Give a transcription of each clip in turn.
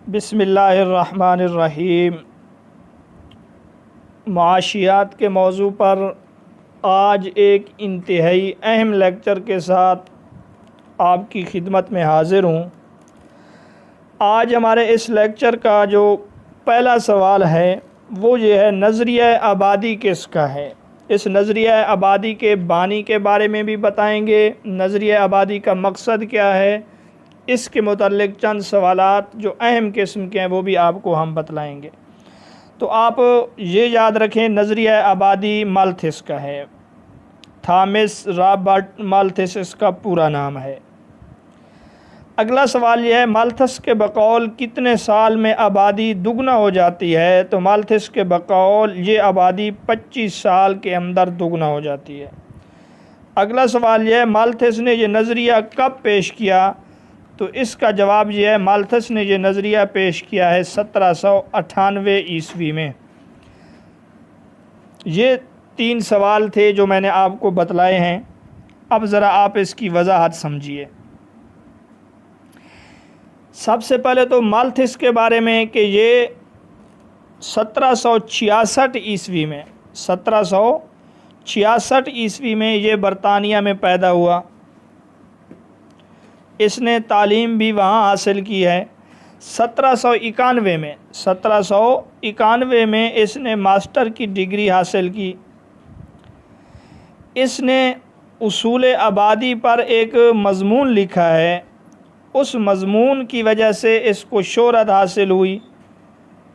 بسم اللہ الرحمن الرحیم۔ معاشیات کے موضوع پر آج ایک انتہائی اہم لیکچر کے ساتھ آپ کی خدمت میں حاضر ہوں۔ آج ہمارے اس لیکچر کا جو پہلا سوال ہے وہ یہ ہے، نظریہ آبادی کس کا ہے؟ اس نظریہ آبادی کے بانی کے بارے میں بھی بتائیں گے، نظریہ آبادی کا مقصد کیا ہے، اس کے متعلق چند سوالات جو اہم قسم کے ہیں وہ بھی آپ کو ہم بتلائیں گے۔ تو آپ یہ یاد رکھیں، نظریہ آبادی مالتھس کا ہے، تھامس رابرٹ مالتھس اس کا پورا نام ہے۔ اگلا سوال یہ ہے، مالتھس کے بقول کتنے سال میں آبادی دگنا ہو جاتی ہے؟ تو مالتھس کے بقول یہ آبادی 25 سال کے اندر دگنا ہو جاتی ہے۔ اگلا سوال یہ ہے، مالتھس نے یہ نظریہ کب پیش کیا؟ تو اس کا جواب یہ ہے، مالتھس نے یہ نظریہ پیش کیا ہے 1798 عیسوی میں۔ یہ 3 سوال تھے جو میں نے آپ کو بتلائے ہیں۔ اب ذرا آپ اس کی وضاحت سمجھیے۔ سب سے پہلے تو مالتھس کے بارے میں کہ یہ 1766 عیسوی میں 1766 عیسوی میں یہ برطانیہ میں پیدا ہوا۔ اس نے تعلیم بھی وہاں حاصل کی ہے۔ 1791 میں اس نے ماسٹر کی ڈگری حاصل کی۔ اس نے اصول آبادی پر ایک مضمون لکھا ہے، اس مضمون کی وجہ سے اس کو شہرت حاصل ہوئی،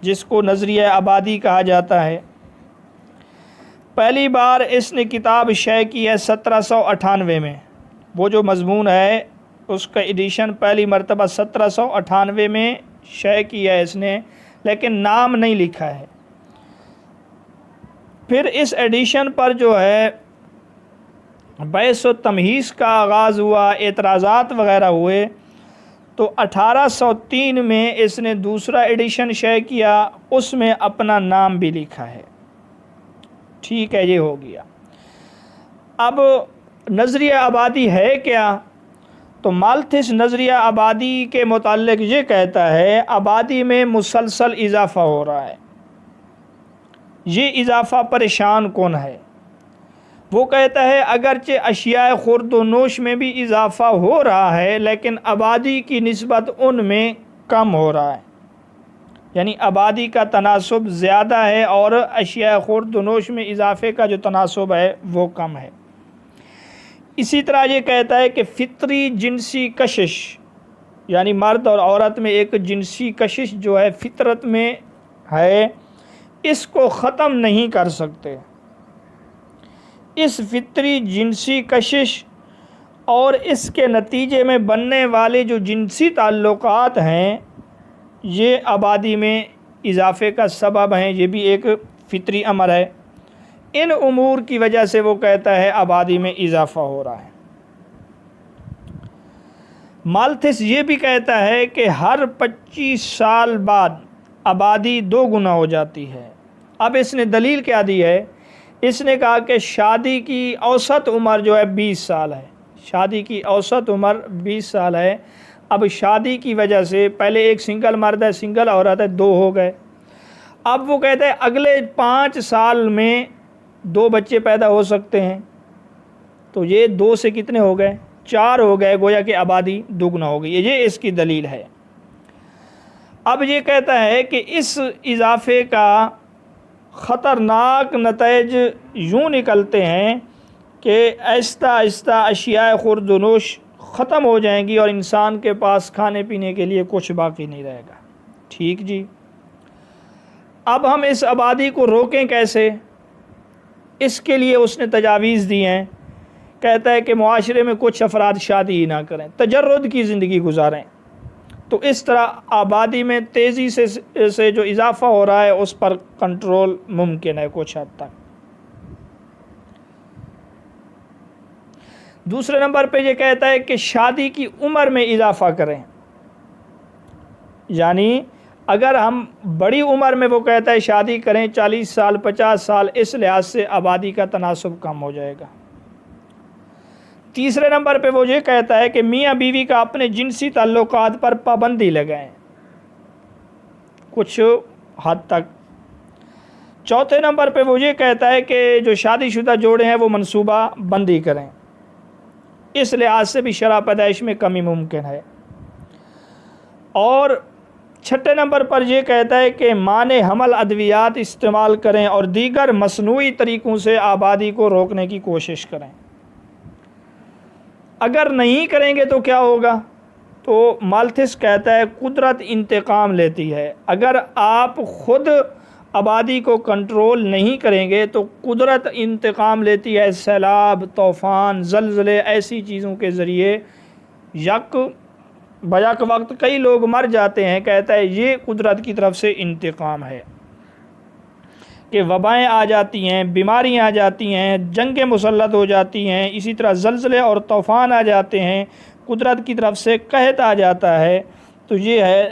جس کو نظریہ آبادی کہا جاتا ہے۔ پہلی بار اس نے کتاب شائع کی ہے 1798 میں۔ وہ جو مضمون ہے اس کا ایڈیشن پہلی مرتبہ 1798 میں شائع کیا ہے اس نے، لیکن نام نہیں لکھا ہے۔ پھر اس ایڈیشن پر جو ہے بحث و تمہیز کا آغاز ہوا، اعتراضات وغیرہ ہوئے، تو 1803 میں اس نے دوسرا ایڈیشن شائع کیا، اس میں اپنا نام بھی لکھا ہے۔ ٹھیک ہے، یہ ہو گیا۔ اب نظریہ آبادی ہے کیا؟ تو مالتھس نظریہ آبادی کے متعلق یہ کہتا ہے، آبادی میں مسلسل اضافہ ہو رہا ہے۔ یہ اضافہ پریشان کن ہے۔ وہ کہتا ہے اگرچہ اشیاء خورد و نوش میں بھی اضافہ ہو رہا ہے، لیکن آبادی کی نسبت ان میں کم ہو رہا ہے، یعنی آبادی کا تناسب زیادہ ہے اور اشیاء خورد و نوش میں اضافے کا جو تناسب ہے وہ کم ہے۔ اسی طرح یہ کہتا ہے کہ فطری جنسی کشش، یعنی مرد اور عورت میں ایک جنسی کشش جو ہے فطرت میں ہے، اس کو ختم نہیں کر سکتے۔ اس فطری جنسی کشش اور اس کے نتیجے میں بننے والے جو جنسی تعلقات ہیں، یہ آبادی میں اضافے کا سبب ہیں، یہ بھی ایک فطری امر ہے۔ ان امور کی وجہ سے وہ کہتا ہے آبادی میں اضافہ ہو رہا ہے۔ مالتھس یہ بھی کہتا ہے کہ ہر 25 سال بعد آبادی 2 گنا ہو جاتی ہے۔ اب اس نے دلیل کیا دی ہے؟ اس نے کہا کہ شادی کی اوسط عمر جو ہے 20 سال ہے، شادی کی اوسط عمر 20 سال ہے۔ اب شادی کی وجہ سے پہلے ایک سنگل مرد ہے، سنگل عورت ہے، 2 ہو گئے۔ اب وہ کہتے ہیں اگلے 5 سال میں 2 بچے پیدا ہو سکتے ہیں، تو یہ 2 سے کتنے ہو گئے؟ 4 ہو گئے، گویا کہ آبادی دگنا ہو گئی۔ یہ اس کی دلیل ہے۔ اب یہ کہتا ہے کہ اس اضافے کا خطرناک نتائج یوں نکلتے ہیں کہ آہستہ آہستہ اشیاء خورد و نوش ختم ہو جائیں گی اور انسان کے پاس کھانے پینے کے لیے کچھ باقی نہیں رہے گا۔ ٹھیک جی، اب ہم اس آبادی کو روکیں کیسے؟ اس کے لیے اس نے تجاویز دی ہیں۔ کہتا ہے کہ معاشرے میں کچھ افراد شادی ہی نہ کریں، تجرد کی زندگی گزاریں، تو اس طرح آبادی میں تیزی سے جو اضافہ ہو رہا ہے اس پر کنٹرول ممکن ہے کچھ حد تک۔ دوسرے نمبر پہ یہ کہتا ہے کہ شادی کی عمر میں اضافہ کریں، یعنی اگر ہم بڑی عمر میں وہ کہتا ہے شادی کریں، 40 سال 50 سال، اس لحاظ سے آبادی کا تناسب کم ہو جائے گا۔ تیسرے نمبر پہ وہ یہ کہتا ہے کہ میاں بیوی کا اپنے جنسی تعلقات پر پابندی لگائیں، کچھ حد تک۔ چوتھے نمبر پہ وہ یہ کہتا ہے کہ جو شادی شدہ جوڑے ہیں وہ منصوبہ بندی کریں، اس لحاظ سے بھی شرح پیدائش میں کمی ممکن ہے۔ اور چھٹے نمبر پر یہ کہتا ہے کہ مانع حمل ادویات استعمال کریں اور دیگر مصنوعی طریقوں سے آبادی کو روکنے کی کوشش کریں۔ اگر نہیں کریں گے تو کیا ہوگا؟ تو مالتھس کہتا ہے قدرت انتقام لیتی ہے۔ اگر آپ خود آبادی کو کنٹرول نہیں کریں گے تو قدرت انتقام لیتی ہے، سیلاب، طوفان، زلزلے، ایسی چیزوں کے ذریعے یک وقت کئی لوگ مر جاتے ہیں۔ کہتا ہے یہ قدرت کی طرف سے انتقام ہے کہ وبائیں آ جاتی ہیں، بیماریاں آ جاتی ہیں، جنگیں مسلط ہو جاتی ہیں، اسی طرح زلزلے اور طوفان آ جاتے ہیں، قدرت کی طرف سے قحط آ جاتا ہے۔ تو یہ ہے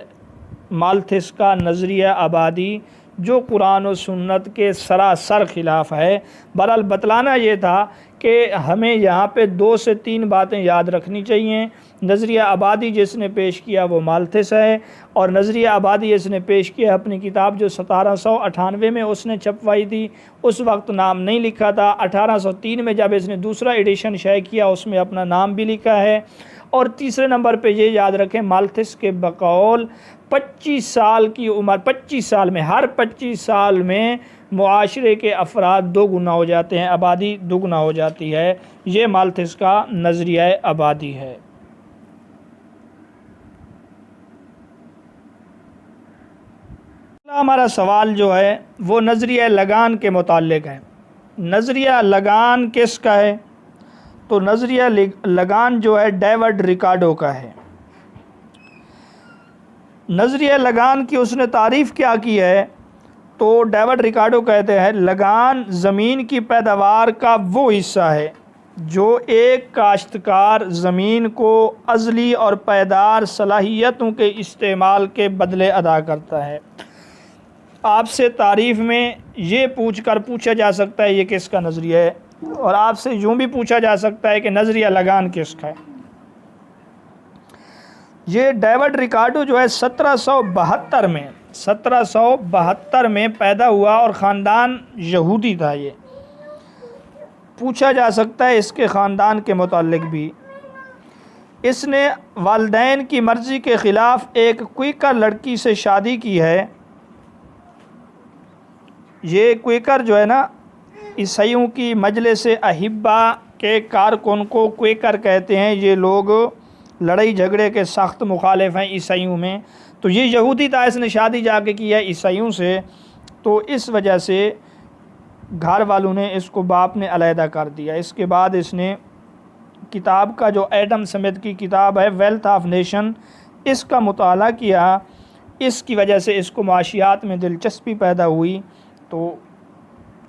مالتھس کا نظریہ آبادی، جو قرآن و سنت کے سراسر خلاف ہے۔ بہرحال بتلانا یہ تھا کہ ہمیں یہاں پہ 2 سے 3 باتیں یاد رکھنی چاہیے۔ نظریہ آبادی جس نے پیش کیا وہ مالتھس ہے، اور نظریہ آبادی جس نے پیش کیا اپنی کتاب جو 1798 میں اس نے چھپوائی تھی، اس وقت نام نہیں لکھا تھا۔ 1803 میں جب اس نے دوسرا ایڈیشن شائع کیا اس میں اپنا نام بھی لکھا ہے۔ اور تیسرے نمبر پہ یہ یاد رکھیں مالتھس کے بقول 25 سال کی عمر، 25 سال میں، ہر 25 سال میں معاشرے کے افراد 2 گنا ہو جاتے ہیں، آبادی 2 گنا ہو جاتی ہے۔ یہ مالتھس کا نظریہ آبادی ہے۔ ہمارا سوال جو ہے وہ نظریہ لگان کے متعلق ہے۔ نظریہ لگان کس کا ہے؟ تو نظریہ لگان جو ہے ڈیوڈ ریکارڈو کا ہے۔ نظریہ لگان کی اس نے تعریف کیا کی ہے؟ تو ڈیوڈ ریکارڈو کہتے ہیں لگان زمین کی پیداوار کا وہ حصہ ہے جو ایک کاشتکار زمین کو ازلی اور پائیدار صلاحیتوں کے استعمال کے بدلے ادا کرتا ہے۔ آپ سے تعریف میں یہ پوچھا جا سکتا ہے یہ کس کا نظریہ ہے، اور آپ سے یوں بھی پوچھا جا سکتا ہے کہ نظریہ لگان کس کا ہے۔ یہ ڈیوڈ ریکارڈو جو ہے 1772 میں پیدا ہوا اور خاندان یہودی تھا۔ یہ پوچھا جا سکتا ہے اس کے خاندان کے متعلق بھی۔ اس نے والدین کی مرضی کے خلاف ایک کویکر لڑکی سے شادی کی ہے۔ یہ کویکر جو ہے نا، عیسائیوں کی مجلس احبا کے کارکن کو کویکر کہتے ہیں۔ یہ لوگ لڑائی جھگڑے کے سخت مخالف ہیں عیسائیوں میں۔ تو یہ یہودی تھا، اس نے شادی جا کے کی ہے عیسائیوں سے، تو اس وجہ سے گھر والوں نے اس کو باپ نے علیحدہ کر دیا۔ اس کے بعد اس نے کتاب کا جو ایڈم سمتھ کی کتاب ہے ویلتھ آف نیشن، اس کا مطالعہ کیا۔ اس کی وجہ سے اس کو معاشیات میں دلچسپی پیدا ہوئی، تو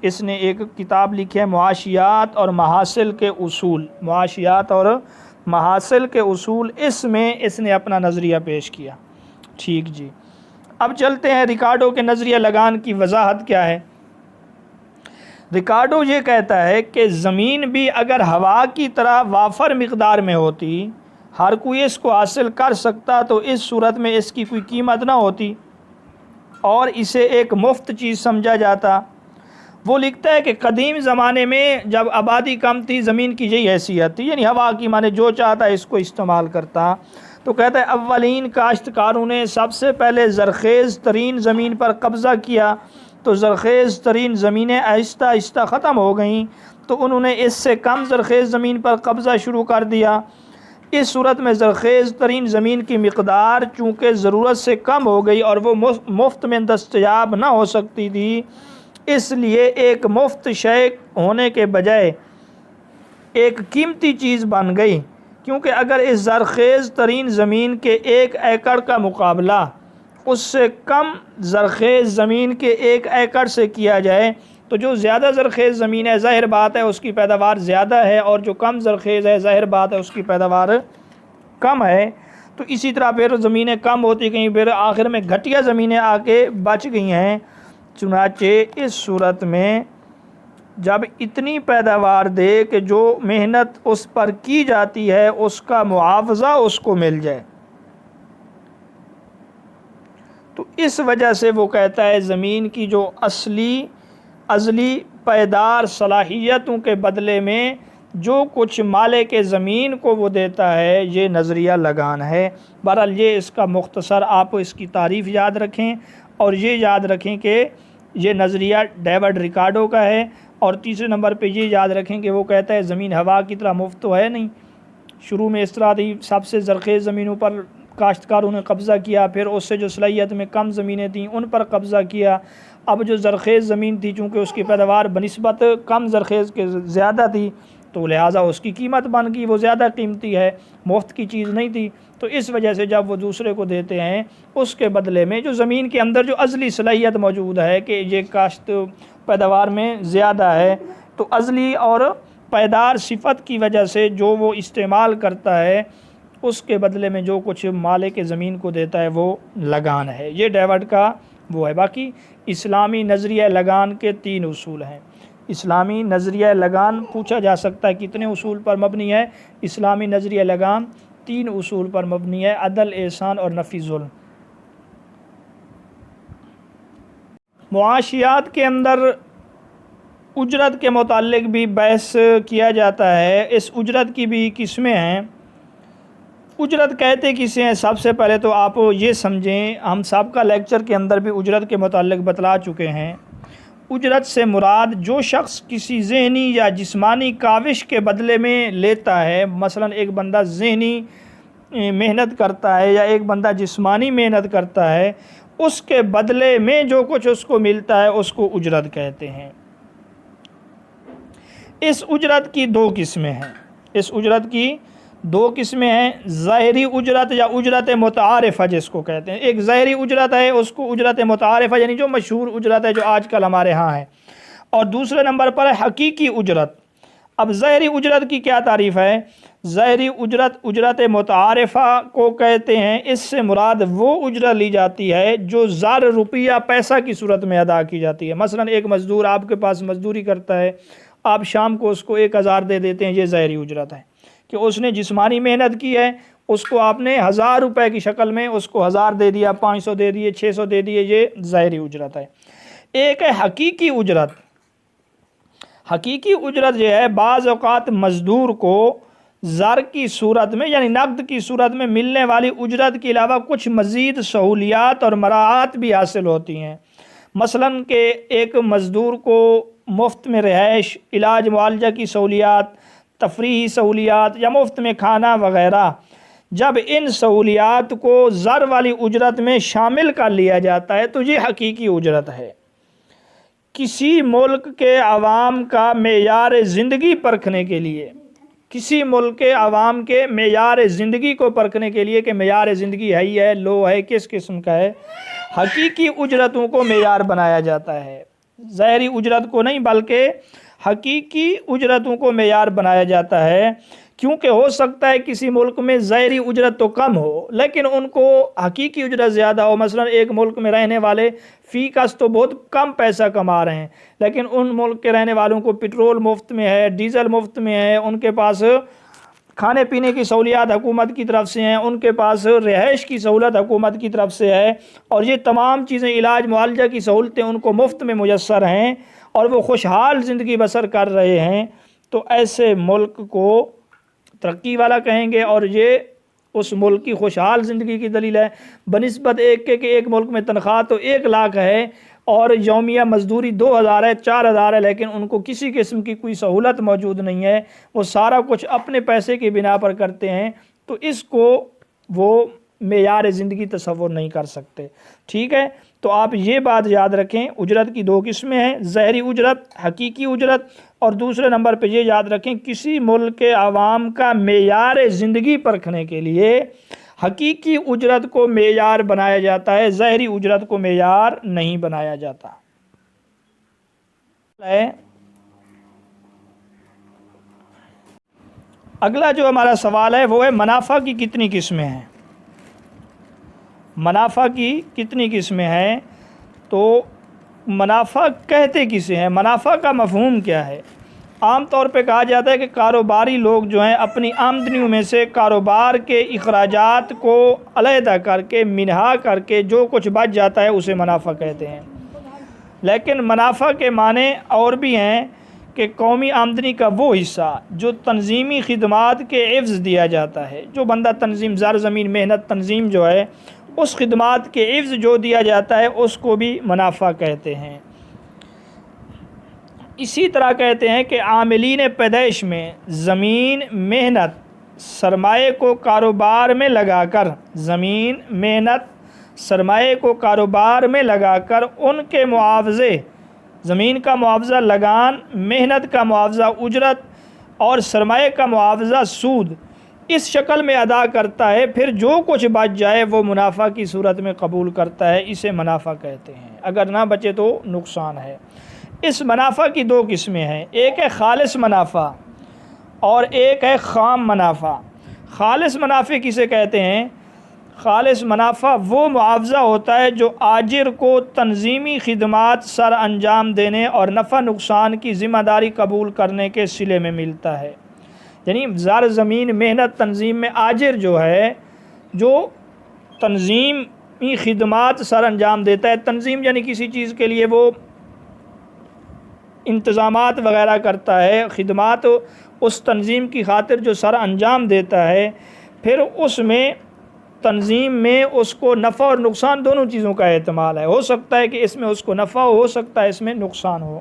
اس نے ایک کتاب لکھی ہے معاشیات اور محاصل کے اصول۔ معاشیات اور محاصل کے اصول، اس میں اس نے اپنا نظریہ پیش کیا۔ ٹھیک جی، اب چلتے ہیں ریکارڈو کے نظریہ لگان کی وضاحت کیا ہے۔ ریکارڈو یہ کہتا ہے کہ زمین بھی اگر ہوا کی طرح وافر مقدار میں ہوتی، ہر کوئی اس کو حاصل کر سکتا، تو اس صورت میں اس کی کوئی قیمت نہ ہوتی اور اسے ایک مفت چیز سمجھا جاتا۔ وہ لکھتا ہے کہ قدیم زمانے میں جب آبادی کم تھی، زمین کی یہی حیثیت تھی، یعنی ہوا کی مانے جو چاہتا اس کو استعمال کرتا۔ تو کہتا ہے اولین کاشتکاروں نے سب سے پہلے زرخیز ترین زمین پر قبضہ کیا، تو زرخیز ترین زمینیں آہستہ آہستہ ختم ہو گئیں، تو انہوں نے اس سے کم زرخیز زمین پر قبضہ شروع کر دیا۔ اس صورت میں زرخیز ترین زمین کی مقدار چونکہ ضرورت سے کم ہو گئی اور وہ مفت میں دستیاب نہ ہو سکتی تھی، اس لیے ایک مفت شے ہونے کے بجائے ایک قیمتی چیز بن گئی، کیونکہ اگر اس زرخیز ترین زمین کے 1 ایکڑ کا مقابلہ اس سے کم زرخیز زمین کے 1 ایکڑ سے کیا جائے تو جو زیادہ زرخیز زمین ہے ظاہر بات ہے اس کی پیداوار زیادہ ہے، اور جو کم زرخیز ہے ظاہر بات ہے اس کی پیداوار کم ہے۔ تو اسی طرح پھر زمینیں کم ہوتی گئیں، پھر آخر میں گھٹیا زمینیں آ کے بچ گئی ہیں۔ چنانچہ اس صورت میں جب اتنی پیداوار دے کہ جو محنت اس پر کی جاتی ہے اس کا معاوضہ اس کو مل جائے، تو اس وجہ سے وہ کہتا ہے زمین کی جو ازلی پائیدار صلاحیتوں کے بدلے میں جو کچھ مالک زمین کو وہ دیتا ہے یہ نظریہ لگان ہے۔ بہرحال یہ اس کا مختصر، آپ اس کی تعریف یاد رکھیں اور یہ یاد رکھیں کہ یہ نظریہ ڈیوڈ ریکارڈو کا ہے۔ اور تیسرے نمبر پہ یہ یاد رکھیں کہ وہ کہتا ہے زمین ہوا کی طرح مفت تو ہے نہیں، شروع میں اس طرح تھی، سب سے زرخیز زمینوں پر کاشتکاروں نے قبضہ کیا، پھر اس سے جو صلاحیت میں کم زمینیں تھیں ان پر قبضہ کیا، اب جو زرخیز زمین تھی چونکہ اس کی پیداوار بنسبت کم زرخیز کے زیادہ تھی تو لہٰذا اس کی قیمت بن گئی، وہ زیادہ قیمتی ہے، مفت کی چیز نہیں تھی۔ تو اس وجہ سے جب وہ دوسرے کو دیتے ہیں اس کے بدلے میں جو زمین کے اندر جو ازلی صلاحیت موجود ہے کہ یہ کاشت پیداوار میں زیادہ ہے، تو ازلی اور پائیدار صفت کی وجہ سے جو وہ استعمال کرتا ہے اس کے بدلے میں جو کچھ مالک زمین کو دیتا ہے وہ لگان ہے۔ یہ ڈیوڈ کا وہ ہے۔ باقی اسلامی نظریہ لگان کے 3 اصول ہیں۔ اسلامی نظریہ لگان پوچھا جا سکتا ہے کتنے اصول پر مبنی ہے؟ اسلامی نظریہ لگان 3 اصول پر مبنی ہے: عدل، احسان اور نفی ظلم۔ معاشیات کے اندر اجرت کے متعلق بھی بحث کیا جاتا ہے۔ اس اجرت کی بھی قسمیں ہیں۔ اجرت کہتے کسے ہیں؟ سب سے پہلے تو آپ یہ سمجھیں، ہم سابقہ لیکچر کے اندر بھی اجرت کے متعلق بتلا چکے ہیں، اجرت سے مراد جو شخص کسی ذہنی یا جسمانی کاوش کے بدلے میں لیتا ہے، مثلا ایک بندہ ذہنی محنت کرتا ہے یا ایک بندہ جسمانی محنت کرتا ہے، اس کے بدلے میں جو کچھ اس کو ملتا ہے اس کو اجرت کہتے ہیں۔ اس اجرت کی 2 قسمیں ہیں۔ اس اجرت کی 2 قسمیں ہیں: ظاہری اجرت یا اجرت متعارفہ جس کو کہتے ہیں۔ ایک ظاہری اجرت ہے، اس کو اجرت متعارفہ یعنی جو مشہور اجرت ہے جو آج کل ہمارے ہاں ہے، اور دوسرے نمبر پر ہے حقیقی اجرت۔ اب ظاہری اجرت کی کیا تعریف ہے؟ ظاہری اجرت اجرت متعارفہ کو کہتے ہیں۔ اس سے مراد وہ اجرت لی جاتی ہے جو زر، روپیہ، پیسہ کی صورت میں ادا کی جاتی ہے۔ مثلا ایک مزدور آپ کے پاس مزدوری کرتا ہے، آپ شام کو اس کو 1000 دے دیتے ہیں، یہ ظاہری اجرت ہے کہ اس نے جسمانی محنت کی ہے، اس کو آپ نے 1000 روپے کی شکل میں اس کو 1000 دے دیا، 500 دے دیے، 600 دے دیے، یہ ظاہری اجرت ہے۔ ایک ہے حقیقی اجرت۔ حقیقی اجرت جو ہے بعض اوقات مزدور کو زر کی صورت میں یعنی نقد کی صورت میں ملنے والی اجرت کے علاوہ کچھ مزید سہولیات اور مراعات بھی حاصل ہوتی ہیں۔ مثلا کہ ایک مزدور کو مفت میں رہائش، علاج معالجہ کی سہولیات، تفریحی سہولیات یا مفت میں کھانا وغیرہ، جب ان سہولیات کو زر والی اجرت میں شامل کر لیا جاتا ہے تو یہ حقیقی اجرت ہے۔ کسی ملک کے عوام کا معیار زندگی پرکھنے کے لیے، کسی ملک کے عوام کے معیار زندگی کو پرکھنے کے لیے کہ معیار زندگی ہائی ہے، لو ہے، کس قسم کا ہے، حقیقی اجرتوں کو معیار بنایا جاتا ہے۔ ظاہری اجرت کو نہیں بلکہ حقیقی اجرتوں کو معیار بنایا جاتا ہے، کیونکہ ہو سکتا ہے کسی ملک میں ظاہری اجرت تو کم ہو لیکن ان کو حقیقی اجرت زیادہ ہو۔ مثلا ایک ملک میں رہنے والے فی کس تو بہت کم پیسہ کما رہے ہیں، لیکن ان ملک کے رہنے والوں کو پٹرول مفت میں ہے، ڈیزل مفت میں ہے، ان کے پاس کھانے پینے کی سہولیات حکومت کی طرف سے ہیں، ان کے پاس رہائش کی سہولت حکومت کی طرف سے ہے، اور یہ تمام چیزیں، علاج معالجہ کی سہولتیں ان کو مفت میں میسر ہیں اور وہ خوشحال زندگی بسر کر رہے ہیں، تو ایسے ملک کو ترقی والا کہیں گے، اور یہ اس ملک کی خوشحال زندگی کی دلیل ہے۔ بنسبت ایک کہ ایک ملک میں تنخواہ تو 1 لاکھ ہے اور یومیہ مزدوری 2000 ہے، 4000 ہے، لیکن ان کو کسی قسم کی کوئی سہولت موجود نہیں ہے، وہ سارا کچھ اپنے پیسے کی بنا پر کرتے ہیں، تو اس کو وہ معیار زندگی تصور نہیں کر سکتے۔ ٹھیک ہے، تو آپ یہ بات یاد رکھیں، اجرت کی 2 قسمیں ہیں: ظاہری اجرت، حقیقی اجرت، اور دوسرے نمبر پہ یہ یاد رکھیں کسی ملک کے عوام کا معیار زندگی پرکھنے کے لیے حقیقی اجرت کو معیار بنایا جاتا ہے، ظاہری اجرت کو معیار نہیں بنایا جاتا۔ اگلا جو ہمارا سوال ہے وہ ہے منافع کی کتنی قسمیں ہیں؟ منافع کی کتنی قسمیں ہیں؟ تو منافع کہتے کسے ہیں؟ منافع کا مفہوم کیا ہے؟ عام طور پہ کہا جاتا ہے کہ کاروباری لوگ جو ہیں اپنی آمدنیوں میں سے کاروبار کے اخراجات کو علیحدہ کر کے منہا کر کے جو کچھ بچ جاتا ہے اسے منافع کہتے ہیں۔ لیکن منافع کے معنی اور بھی ہیں کہ قومی آمدنی کا وہ حصہ جو تنظیمی خدمات کے عوض دیا جاتا ہے، جو بندہ تنظیم زر زمین محنت تنظیم جو ہے اس خدمات کے عوض جو دیا جاتا ہے اس کو بھی منافع کہتے ہیں۔ اسی طرح کہتے ہیں کہ عاملین پیدائش میں زمین محنت سرمایے کو کاروبار میں لگا کر زمین محنت سرمایے کو کاروبار میں لگا کر ان کے معاوضے زمین کا معاوضہ لگان، محنت کا معاوضہ اجرت اور سرمایے کا معاوضہ سود اس شکل میں ادا کرتا ہے، پھر جو کچھ بچ جائے وہ منافع کی صورت میں قبول کرتا ہے، اسے منافع کہتے ہیں۔ اگر نہ بچے تو نقصان ہے۔ اس منافع کی دو قسمیں ہیں، ایک ہے خالص منافع اور ایک ہے خام منافع۔ خالص منافع کسے کہتے ہیں؟ خالص منافع وہ معاوضہ ہوتا ہے جو آجر کو تنظیمی خدمات سر انجام دینے اور نفع نقصان کی ذمہ داری قبول کرنے کے صلے میں ملتا ہے۔ یعنی زر زمین محنت تنظیم میں آجر جو ہے جو تنظیمی خدمات سر انجام دیتا ہے، تنظیم یعنی کسی چیز کے لیے وہ انتظامات وغیرہ کرتا ہے، خدمات اس تنظیم کی خاطر جو سر انجام دیتا ہے، پھر اس میں تنظیم میں اس کو نفع اور نقصان دونوں چیزوں کا احتمال ہے، ہو سکتا ہے کہ اس میں اس کو نفع ہو سکتا ہے اس میں نقصان ہو،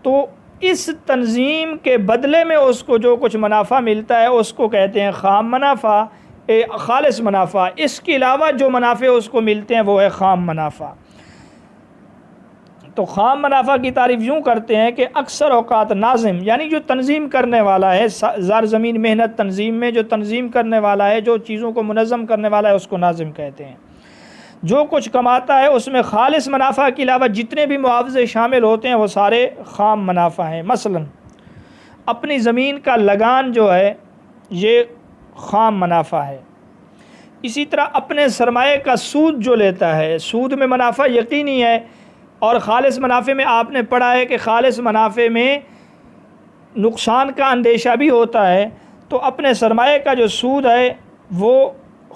تو اس تنظیم کے بدلے میں اس کو جو کچھ منافع ملتا ہے اس کو کہتے ہیں خام منافع، خالص منافع۔ اس کے علاوہ جو منافع اس کو ملتے ہیں وہ ہے خام منافع۔ تو خام منافع کی تعریف یوں کرتے ہیں کہ اکثر اوقات ناظم یعنی جو تنظیم کرنے والا ہے، زر زمین محنت تنظیم میں جو تنظیم کرنے والا ہے، جو چیزوں کو منظم کرنے والا ہے اس کو ناظم کہتے ہیں، جو کچھ کماتا ہے اس میں خالص منافع کے علاوہ جتنے بھی معاوضے شامل ہوتے ہیں وہ سارے خام منافع ہیں۔ مثلا اپنی زمین کا لگان جو ہے یہ خام منافع ہے۔ اسی طرح اپنے سرمایے کا سود جو لیتا ہے، سود میں منافع یقینی ہے، اور خالص منافع میں آپ نے پڑھا ہے کہ خالص منافع میں نقصان کا اندیشہ بھی ہوتا ہے، تو اپنے سرمایے کا جو سود ہے وہ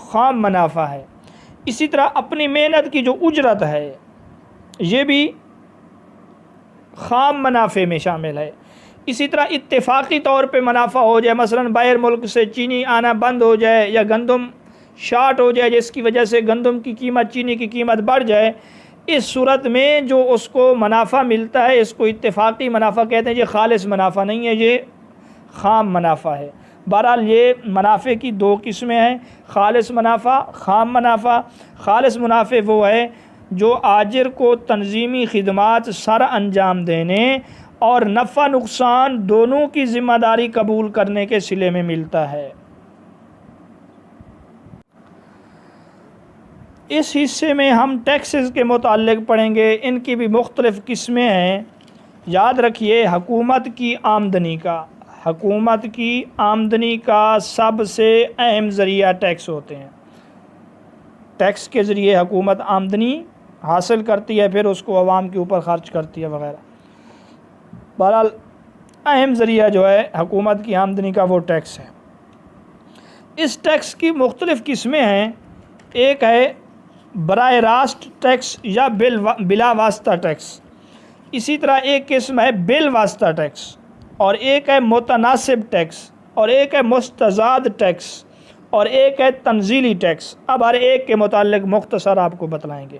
خام منافع ہے۔ اسی طرح اپنی محنت کی جو اجرت ہے یہ بھی خام منافع میں شامل ہے۔ اسی طرح اتفاقی طور پہ منافع ہو جائے، مثلا باہر ملک سے چینی آنا بند ہو جائے یا گندم شارٹ ہو جائے جس کی وجہ سے گندم کی قیمت چینی کی قیمت بڑھ جائے، اس صورت میں جو اس کو منافع ملتا ہے اس کو اتفاقی منافع کہتے ہیں، یہ خالص منافع نہیں ہے، یہ خام منافع ہے۔ بہرحال یہ منافع کی دو قسمیں ہیں، خالص منافع، خام منافع۔ خالص منافع وہ ہے جو آجر کو تنظیمی خدمات سر انجام دینے اور نفع نقصان دونوں کی ذمہ داری قبول کرنے کے صلے میں ملتا ہے۔ اس حصے میں ہم ٹیکسز کے متعلق پڑھیں گے، ان کی بھی مختلف قسمیں ہیں۔ یاد رکھیے حکومت کی آمدنی کا سب سے اہم ذریعہ ٹیکس ہوتے ہیں۔ ٹیکس کے ذریعے حکومت آمدنی حاصل کرتی ہے، پھر اس کو عوام کے اوپر خرچ کرتی ہے وغیرہ۔ بہرحال اہم ذریعہ جو ہے حکومت کی آمدنی کا وہ ٹیکس ہے۔ اس ٹیکس کی مختلف قسمیں ہیں، ایک ہے براہ راست ٹیکس یا بلا واسطہ ٹیکس، اسی طرح ایک قسم ہے بالواسطہ ٹیکس، اور ایک ہے متناسب ٹیکس، اور ایک ہے مستزاد ٹیکس، اور ایک ہے تنزیلی ٹیکس۔ اب ہر ایک کے متعلق مختصر آپ کو بتلائیں گے۔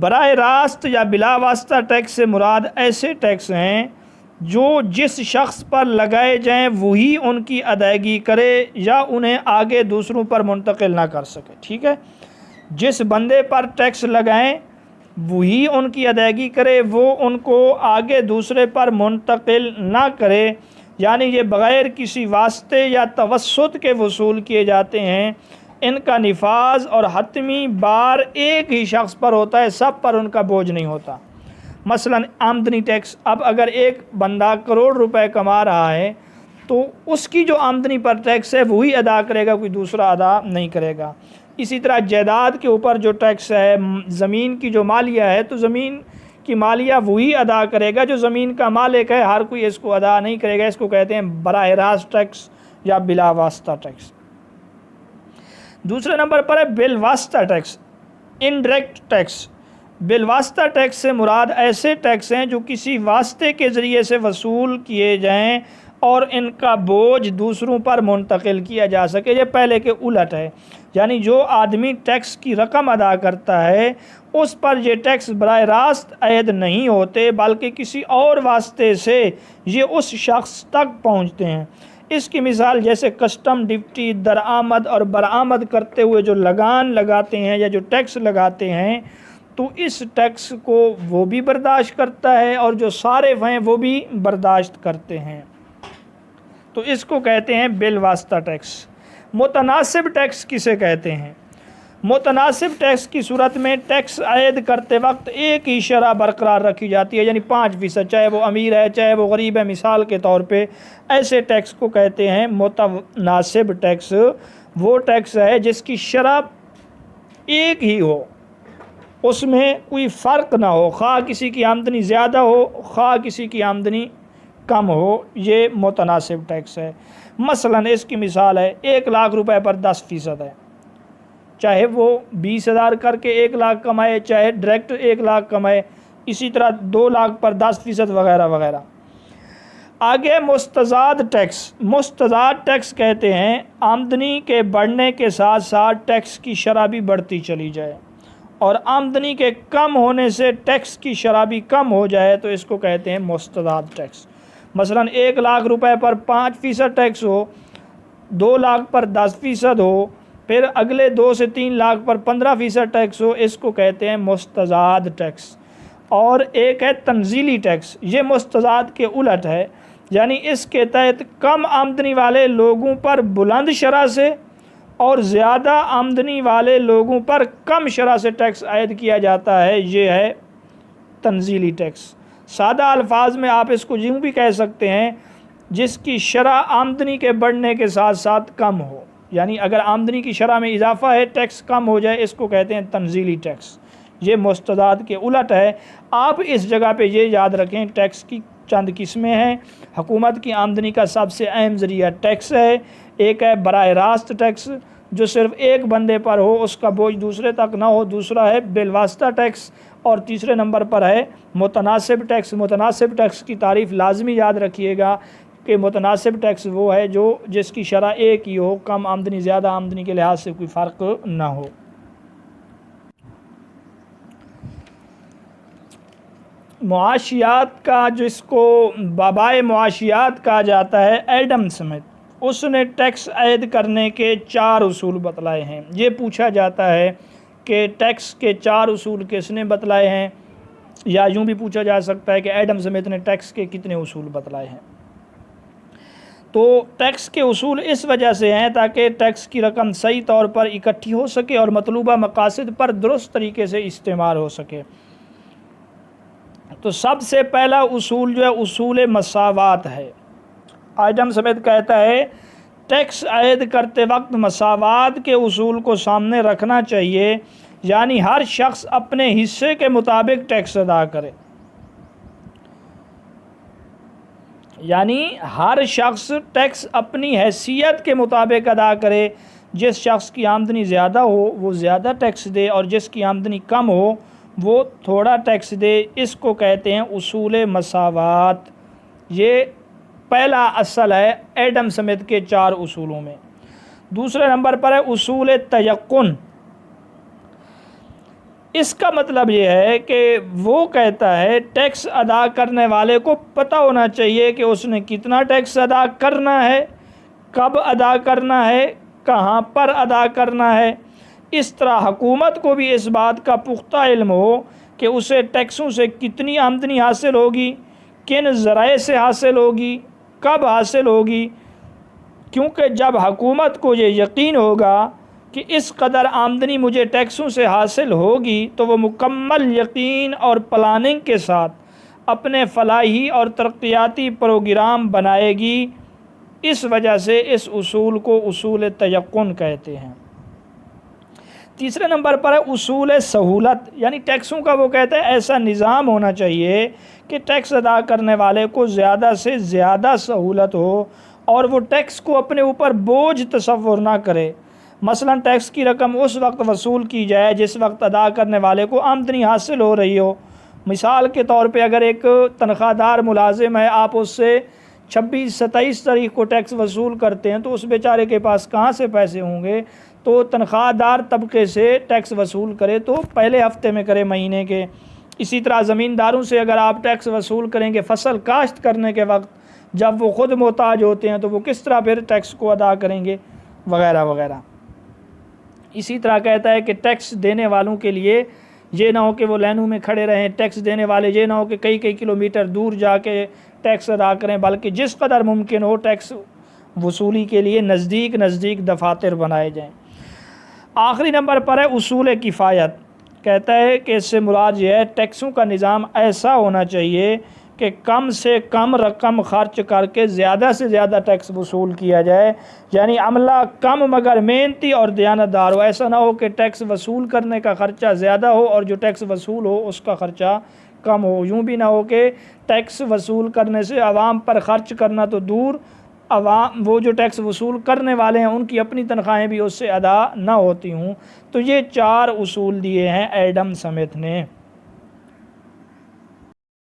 براہ راست یا بلا واسطہ ٹیکس سے مراد ایسے ٹیکس ہیں جو جس شخص پر لگائے جائیں وہی ان کی ادائیگی کرے یا انہیں آگے دوسروں پر منتقل نہ کر سکے۔ ٹھیک ہے، جس بندے پر ٹیکس لگائیں وہی ان کی ادائیگی کرے، وہ ان کو آگے دوسرے پر منتقل نہ کرے، یعنی یہ بغیر کسی واسطے یا توسط کے وصول کیے جاتے ہیں۔ ان کا نفاذ اور حتمی بار ایک ہی شخص پر ہوتا ہے، سب پر ان کا بوجھ نہیں ہوتا۔ مثلا آمدنی ٹیکس، اب اگر ایک بندہ کروڑ روپے کما رہا ہے تو اس کی جو آمدنی پر ٹیکس ہے وہی ادا کرے گا، کوئی دوسرا ادا نہیں کرے گا۔ اسی طرح جائیداد کے اوپر جو ٹیکس ہے، زمین کی جو مالیہ ہے، تو زمین کہ مالیہ وہی ادا کرے گا جو زمین کا مالک ہے، ہر کوئی اس کو ادا نہیں کرے گا۔ اس کو کہتے ہیں براہ راست ٹیکس یا بلا واسطہ ٹیکس۔ دوسرے نمبر پر ہے بالواسطہ ٹیکس، انڈائریکٹ ٹیکس۔ بالواسطہ ٹیکس سے مراد ایسے ٹیکس ہیں جو کسی واسطے کے ذریعے سے وصول کیے جائیں اور ان کا بوجھ دوسروں پر منتقل کیا جا سکے۔ یہ پہلے کے الٹ ہے، یعنی جو آدمی ٹیکس کی رقم ادا کرتا ہے اس پر یہ ٹیکس براہ راست عائد نہیں ہوتے، بلکہ کسی اور واسطے سے یہ اس شخص تک پہنچتے ہیں۔ اس کی مثال جیسے کسٹم ڈیوٹی درآمد اور برآمد کرتے ہوئے جو لگان لگاتے ہیں یا جو ٹیکس لگاتے ہیں، تو اس ٹیکس کو وہ بھی برداشت کرتا ہے اور جو صارف ہیں وہ بھی برداشت کرتے ہیں، تو اس کو کہتے ہیں بالواسطہ ٹیکس۔ متناسب ٹیکس کسے کہتے ہیں؟ متناسب ٹیکس کی صورت میں ٹیکس عائد کرتے وقت ایک ہی شرح برقرار رکھی جاتی ہے، یعنی 5%، چاہے وہ امیر ہے چاہے وہ غریب ہے۔ مثال کے طور پہ ایسے ٹیکس کو کہتے ہیں متناسب ٹیکس۔ وہ ٹیکس ہے جس کی شرح ایک ہی ہو، اس میں کوئی فرق نہ ہو، خواہ کسی کی آمدنی زیادہ ہو خواہ کسی کی آمدنی کم ہو، یہ متناسب ٹیکس ہے۔ مثلا اس کی مثال ہے 1,00,000 روپے پر 10% ہے، چاہے وہ 20,000 کر کے 1,00,000 کمائے چاہے ڈائریکٹ 1,00,000 کمائے، اسی طرح 2,00,000 پر 10% وغیرہ وغیرہ۔ آگے مستزاد ٹیکس۔ مستزاد ٹیکس کہتے ہیں آمدنی کے بڑھنے کے ساتھ ساتھ ٹیکس کی شرح بھی بڑھتی چلی جائے، اور آمدنی کے کم ہونے سے ٹیکس کی شرح بھی کم ہو جائے تو اس کو کہتے ہیں مستزاد ٹیکس۔ مثلا 1,00,000 روپے پر 5% ٹیکس ہو، 2,00,000 پر 10% ہو، پھر اگلے 2 سے 3,00,000 پر 15% ٹیکس ہو، اس کو کہتے ہیں مستزاد ٹیکس۔ اور ایک ہے تنزیلی ٹیکس، یہ مستزاد کے الٹ ہے، یعنی اس کے تحت کم آمدنی والے لوگوں پر بلند شرح سے اور زیادہ آمدنی والے لوگوں پر کم شرح سے ٹیکس عائد کیا جاتا ہے، یہ ہے تنزیلی ٹیکس۔ سادہ الفاظ میں آپ اس کو یوں بھی کہہ سکتے ہیں جس کی شرح آمدنی کے بڑھنے کے ساتھ ساتھ کم ہو، یعنی اگر آمدنی کی شرح میں اضافہ ہے ٹیکس کم ہو جائے، اس کو کہتے ہیں تنزیلی ٹیکس۔ یہ مستزاد کے الٹ ہے۔ آپ اس جگہ پہ یہ یاد رکھیں ٹیکس کی چند قسمیں ہیں۔ حکومت کی آمدنی کا سب سے اہم ذریعہ ٹیکس ہے۔ ایک ہے براہ راست ٹیکس جو صرف ایک بندے پر ہو، اس کا بوجھ دوسرے تک نہ ہو، دوسرا ہے بالواسطہ ٹیکس، اور تیسرے نمبر پر ہے متناسب ٹیکس۔ متناسب ٹیکس کی تعریف لازمی یاد رکھیے گا کہ متناسب ٹیکس وہ ہے جو جس کی شرح ایک ہی ہو، کم آمدنی زیادہ آمدنی کے لحاظ سے کوئی فرق نہ ہو۔ معاشیات کا جس کو بابائے معاشیات کہا جاتا ہے، ایڈم سمتھ، اس نے ٹیکس عائد کرنے کے 4 اصول بتلائے ہیں۔ یہ پوچھا جاتا ہے کہ ٹیکس کے 4 اصول کس نے بتلائے ہیں، یا یوں بھی پوچھا جا سکتا ہے کہ ایڈم سمتھ نے ٹیکس کے کتنے اصول بتلائے ہیں۔ تو ٹیکس کے اصول اس وجہ سے ہیں تاکہ ٹیکس کی رقم صحیح طور پر اکٹھی ہو سکے اور مطلوبہ مقاصد پر درست طریقے سے استعمال ہو سکے۔ تو سب سے پہلا اصول جو ہے اصول مساوات ہے۔ ایڈم سمتھ کہتا ہے ٹیکس عائد کرتے وقت مساوات کے اصول کو سامنے رکھنا چاہیے، یعنی ہر شخص اپنے حصے کے مطابق ٹیکس ادا کرے، یعنی ہر شخص ٹیکس اپنی حیثیت کے مطابق ادا کرے۔ جس شخص کی آمدنی زیادہ ہو وہ زیادہ ٹیکس دے، اور جس کی آمدنی کم ہو وہ تھوڑا ٹیکس دے۔ اس کو کہتے ہیں اصول مساوات۔ یہ پہلا اصل ہے ایڈم سمتھ کے 4 اصولوں میں۔ دوسرے نمبر پر ہے اصول تیقن۔ اس کا مطلب یہ ہے کہ وہ کہتا ہے ٹیکس ادا کرنے والے کو پتہ ہونا چاہیے کہ اس نے کتنا ٹیکس ادا کرنا ہے، کب ادا کرنا ہے، کہاں پر ادا کرنا ہے۔ اس طرح حکومت کو بھی اس بات کا پختہ علم ہو کہ اسے ٹیکسوں سے کتنی آمدنی حاصل ہوگی، کن ذرائع سے حاصل ہوگی، کب حاصل ہوگی، کیونکہ جب حکومت کو یہ یقین ہوگا کہ اس قدر آمدنی مجھے ٹیکسوں سے حاصل ہوگی تو وہ مکمل یقین اور پلاننگ کے ساتھ اپنے فلاحی اور ترقیاتی پروگرام بنائے گی۔ اس وجہ سے اس اصول کو اصول تیقن کہتے ہیں۔ تیسرے نمبر پر ہے اصول سہولت، یعنی ٹیکسوں کا وہ کہتے ہیں ایسا نظام ہونا چاہیے کہ ٹیکس ادا کرنے والے کو زیادہ سے زیادہ سہولت ہو اور وہ ٹیکس کو اپنے اوپر بوجھ تصور نہ کرے۔ مثلا ٹیکس کی رقم اس وقت وصول کی جائے جس وقت ادا کرنے والے کو آمدنی حاصل ہو رہی ہو۔ مثال کے طور پہ اگر ایک تنخواہ دار ملازم ہے، آپ اس سے 26-27 تاریخ کو ٹیکس وصول کرتے ہیں تو اس بیچارے کے پاس کہاں سے پیسے ہوں گے؟ تو تنخواہ دار طبقے سے ٹیکس وصول کرے تو پہلے ہفتے میں کرے مہینے کے۔ اسی طرح زمینداروں سے اگر آپ ٹیکس وصول کریں گے فصل کاشت کرنے کے وقت، جب وہ خود محتاج ہوتے ہیں تو وہ کس طرح پھر ٹیکس کو ادا کریں گے، وغیرہ وغیرہ۔ اسی طرح کہتا ہے کہ ٹیکس دینے والوں کے لیے یہ نہ ہو کہ وہ لائنوں میں کھڑے رہیں، ٹیکس دینے والے یہ نہ ہو کہ کئی کلومیٹر دور جا کے ٹیکس ادا کریں، بلکہ جس قدر ممکن ہو ٹیکس وصولی کے لیے نزدیک دفاتر بنائے جائیں۔ آخری نمبر پر ہے اصول کفایت، کہتا ہے کہ اس سے مراد یہ ہے ٹیکسوں کا نظام ایسا ہونا چاہیے کہ کم سے کم رقم خرچ کر کے زیادہ سے زیادہ ٹیکس وصول کیا جائے، یعنی عملہ کم مگر محنتی اور دیانتدار ہو۔ ایسا نہ ہو کہ ٹیکس وصول کرنے کا خرچہ زیادہ ہو اور جو ٹیکس وصول ہو اس کا خرچہ کم ہو۔ یوں بھی نہ ہو کہ ٹیکس وصول کرنے سے عوام پر خرچ کرنا تو دور، عوام وہ جو ٹیکس وصول کرنے والے ہیں ان کی اپنی تنخواہیں بھی اس سے ادا نہ ہوتی ہوں۔ تو یہ 4 اصول دیے ہیں ایڈم سمتھ نے۔